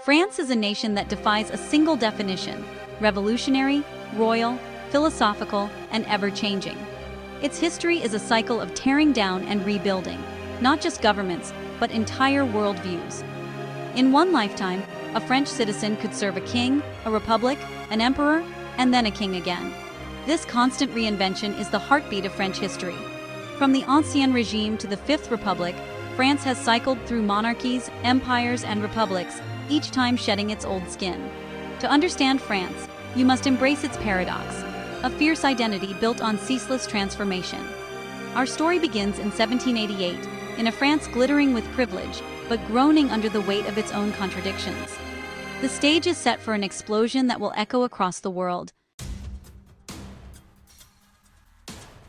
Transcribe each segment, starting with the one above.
France is a nation that defies a single definition: revolutionary, royal, philosophical, and ever-changing. Its history is a cycle of tearing down and rebuilding, not just governments, but entire worldviews. In one lifetime, a French citizen could serve a king, a republic, an emperor, and then a king again. This constant reinvention is the heartbeat of French history. From the Ancien Regime to the Fifth Republic, France has cycled through monarchies, empires, and republics, each time shedding its old skin. To understand France, you must embrace its paradox, a fierce identity built on ceaseless transformation. Our story begins in 1788, in a France glittering with privilege, but groaning under the weight of its own contradictions. The stage is set for an explosion that will echo across the world.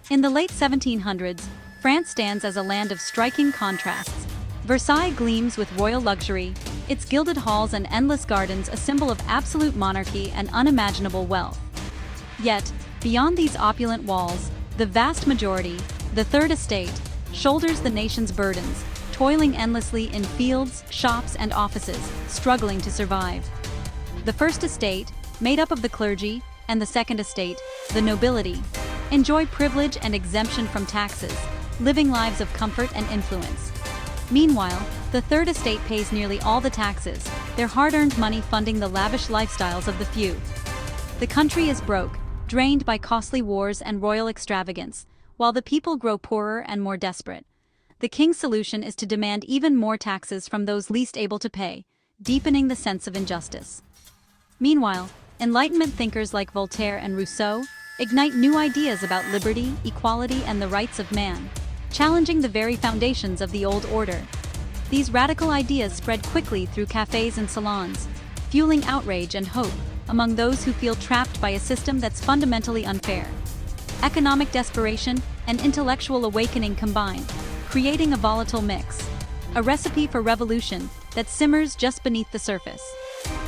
In the late 1700s, France stands as a land of striking contrasts. Versailles gleams with royal luxury, its gilded halls and endless gardens a symbol of absolute monarchy and unimaginable wealth. Yet, beyond these opulent walls, the vast majority, the Third Estate, shoulders the nation's burdens, toiling endlessly in fields, shops, and offices, struggling to survive. The First Estate, made up of the clergy, and the Second Estate, the nobility, enjoy privilege and exemption from taxes, living lives of comfort and influence. Meanwhile, the Third Estate pays nearly all the taxes, their hard-earned money funding the lavish lifestyles of the few. The country is broke, drained by costly wars and royal extravagance, while the people grow poorer and more desperate. The king's solution is to demand even more taxes from those least able to pay, deepening the sense of injustice. Meanwhile, Enlightenment thinkers like Voltaire and Rousseau ignite new ideas about liberty, equality, and the rights of man, challenging the very foundations of the old order. These radical ideas spread quickly through cafes and salons, fueling outrage and hope among those who feel trapped by a system that's fundamentally unfair. Economic desperation and intellectual awakening combine, creating a volatile mix, a recipe for revolution that simmers just beneath the surface.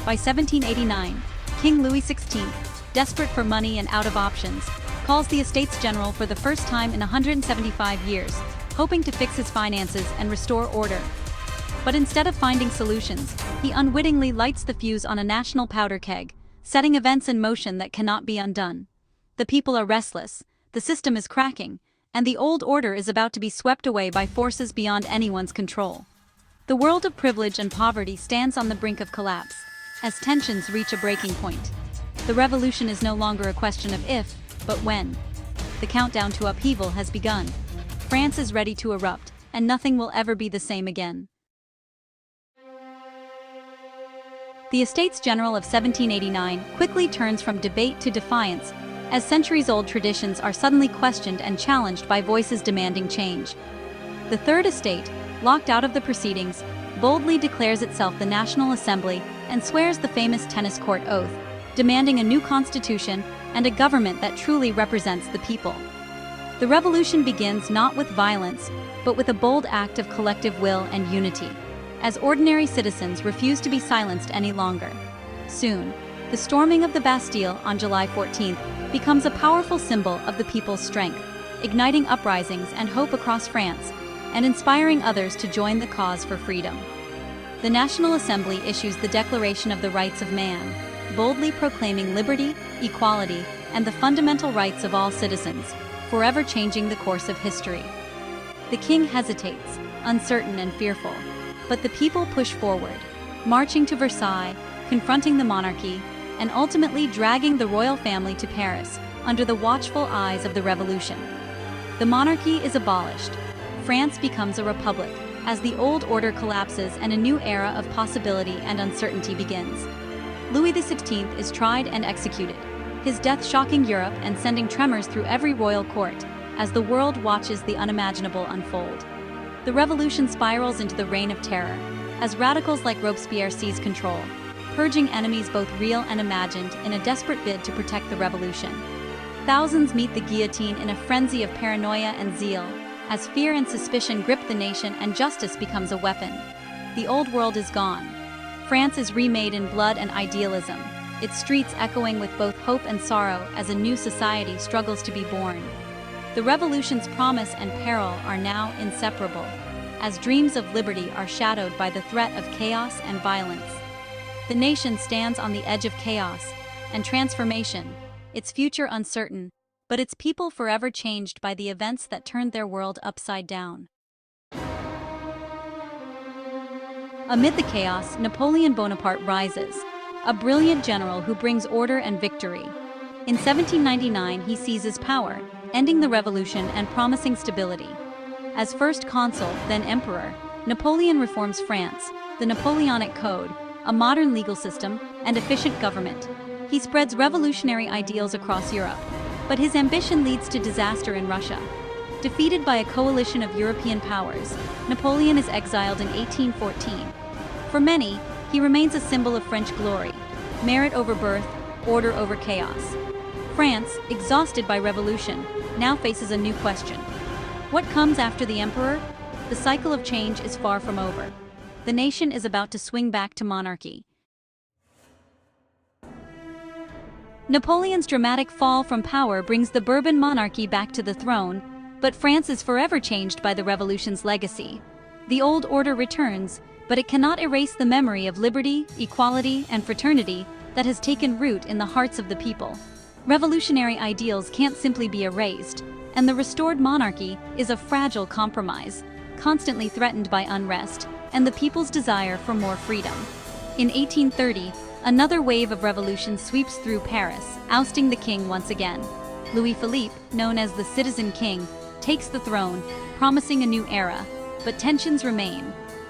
By 1789, King Louis XVI, desperate for money and out of options, calls the Estates General for the first time in 175 years, hoping to fix his finances and restore order. But instead of finding solutions, he unwittingly lights the fuse on a national powder keg, setting events in motion that cannot be undone. The people are restless, the system is cracking, and the old order is about to be swept away by forces beyond anyone's control. The world of privilege and poverty stands on the brink of collapse, as tensions reach a breaking point. The revolution is no longer a question of if, but when. The countdown to upheaval has begun. France is ready to erupt, and nothing will ever be the same again. The Estates General of 1789 quickly turns from debate to defiance, as centuries-old traditions are suddenly questioned and challenged by voices demanding change. The Third Estate, locked out of the proceedings, boldly declares itself the National Assembly and swears the famous tennis court oath, demanding a new constitution and a government that truly represents the people. The revolution begins not with violence, but with a bold act of collective will and unity, as ordinary citizens refuse to be silenced any longer. Soon, the storming of the Bastille on July 14th becomes a powerful symbol of the people's strength, igniting uprisings and hope across France, and inspiring others to join the cause for freedom. The National Assembly issues the Declaration of the Rights of Man, boldly proclaiming liberty, equality, and the fundamental rights of all citizens, forever changing the course of history. The king hesitates, uncertain and fearful, but the people push forward, marching to Versailles, confronting the monarchy, and ultimately dragging the royal family to Paris, under the watchful eyes of the revolution. The monarchy is abolished. France becomes a republic, as the old order collapses and a new era of possibility and uncertainty begins. Louis XVI is tried and executed, his death shocking Europe and sending tremors through every royal court, as the world watches the unimaginable unfold. The revolution spirals into the Reign of Terror, as radicals like Robespierre seize control, purging enemies both real and imagined in a desperate bid to protect the revolution. Thousands meet the guillotine in a frenzy of paranoia and zeal, as fear and suspicion grip the nation and justice becomes a weapon. The old world is gone. France is remade in blood and idealism, its streets echoing with both hope and sorrow as a new society struggles to be born. The revolution's promise and peril are now inseparable, as dreams of liberty are shadowed by the threat of chaos and violence. The nation stands on the edge of chaos and transformation, its future uncertain, but its people forever changed by the events that turned their world upside down. Amid the chaos, Napoleon Bonaparte rises, a brilliant general who brings order and victory. In 1799, he seizes power, ending the revolution and promising stability. As first consul, then emperor, Napoleon reforms France, the Napoleonic Code, a modern legal system, and efficient government. He spreads revolutionary ideals across Europe, but his ambition leads to disaster in Russia. Defeated by a coalition of European powers, Napoleon is exiled in 1814. For many, he remains a symbol of French glory, merit over birth, order over chaos. France, exhausted by revolution, now faces a new question. What comes after the emperor? The cycle of change is far from over. The nation is about to swing back to monarchy. Napoleon's dramatic fall from power brings the Bourbon monarchy back to the throne, but France is forever changed by the revolution's legacy. The old order returns, but it cannot erase the memory of liberty, equality, and fraternity that has taken root in the hearts of the people. Revolutionary ideals can't simply be erased, and the restored monarchy is a fragile compromise, constantly threatened by unrest and the people's desire for more freedom. In 1830, another wave of revolution sweeps through Paris, ousting the king once again. Louis-Philippe, known as the Citizen King, takes the throne, promising a new era, but tensions remain.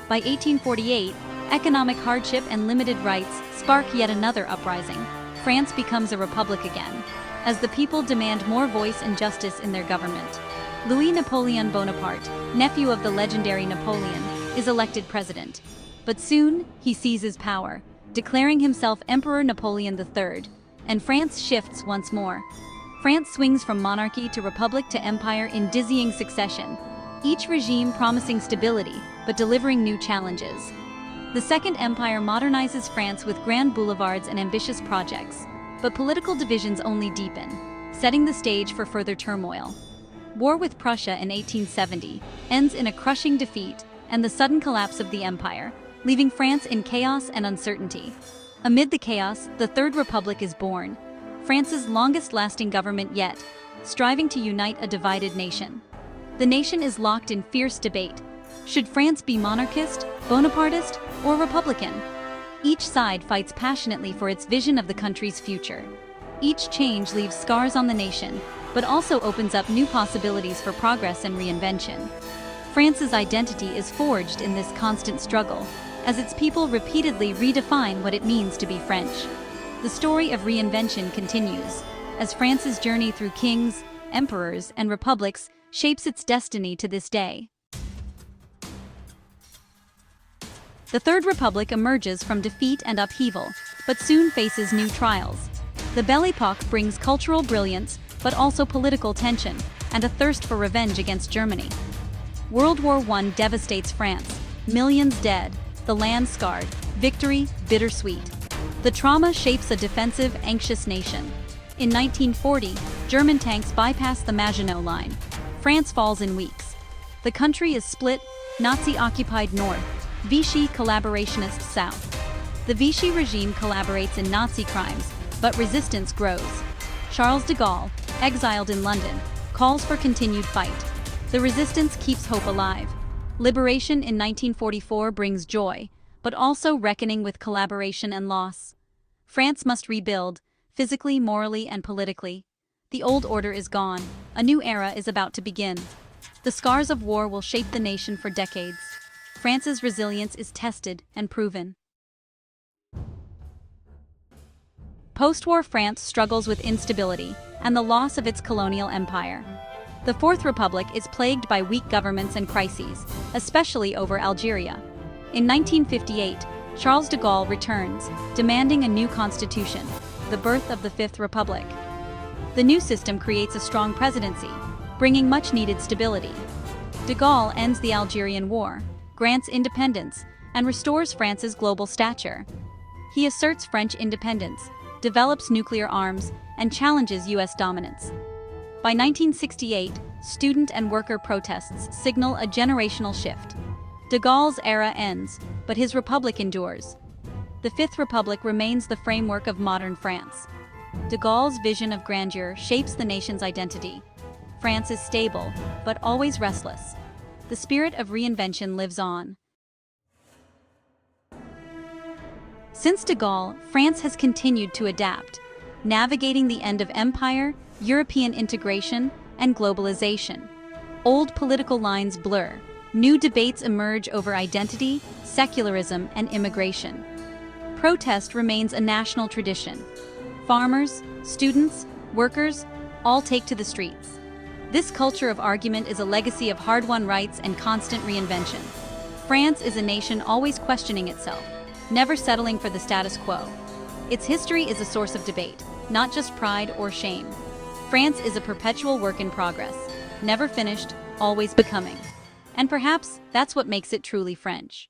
By 1848, economic hardship and limited rights spark yet another uprising. France becomes a republic again, as the people demand more voice and justice in their government. Louis Napoleon Bonaparte, nephew of the legendary Napoleon, is elected president. But soon, he seizes power, declaring himself Emperor Napoleon III, and France shifts once more. France swings from monarchy to republic to empire in dizzying succession, each regime promising stability but delivering new challenges. The Second Empire modernizes France with grand boulevards and ambitious projects, but political divisions only deepen, setting the stage for further turmoil. War with Prussia in 1870 ends in a crushing defeat and the sudden collapse of the empire, leaving France in chaos and uncertainty. Amid the chaos, the Third Republic is born, France's longest-lasting government yet, striving to unite a divided nation. The nation is locked in fierce debate. Should France be monarchist, Bonapartist, or republican? Each side fights passionately for its vision of the country's future. Each change leaves scars on the nation, but also opens up new possibilities for progress and reinvention. France's identity is forged in this constant struggle, as its people repeatedly redefine what it means to be French. The story of reinvention continues, as France's journey through kings, emperors, and republics shapes its destiny to this day. The Third Republic emerges from defeat and upheaval, but soon faces new trials. The Belle Époque brings cultural brilliance, but also political tension, and a thirst for revenge against Germany. World War I devastates France, millions dead, the land scarred, victory bittersweet. The trauma shapes a defensive, anxious nation. In 1940, German tanks bypass the Maginot Line. France falls in weeks. The country is split, Nazi-occupied north, Vichy collaborationist south. The Vichy regime collaborates in Nazi crimes, but resistance grows. Charles de Gaulle, exiled in London, calls for continued fight. The resistance keeps hope alive. Liberation in 1944 brings joy, but also reckoning with collaboration and loss. France must rebuild, physically, morally, and politically. The old order is gone. A new era is about to begin. The scars of war will shape the nation for decades. France's resilience is tested and proven. Post-war France struggles with instability and the loss of its colonial empire. The Fourth Republic is plagued by weak governments and crises, especially over Algeria. In 1958, Charles de Gaulle returns, demanding a new constitution, the birth of the Fifth Republic. The new system creates a strong presidency, bringing much-needed stability. De Gaulle ends the Algerian War, grants independence, and restores France's global stature. He asserts French independence, develops nuclear arms, and challenges U.S. dominance. By 1968, student and worker protests signal a generational shift. De Gaulle's era ends, but his republic endures. The Fifth Republic remains the framework of modern France. De Gaulle's vision of grandeur shapes the nation's identity. France is stable, but always restless. The spirit of reinvention lives on. Since de Gaulle, France has continued to adapt, navigating the end of empire, European integration, and globalization. Old political lines blur. New debates emerge over identity, secularism, and immigration. Protest remains a national tradition. Farmers, students, workers, all take to the streets. This culture of argument is a legacy of hard-won rights and constant reinvention. France is a nation always questioning itself, never settling for the status quo. Its history is a source of debate, not just pride or shame. France is a perpetual work in progress, never finished, always becoming. And perhaps that's what makes it truly French.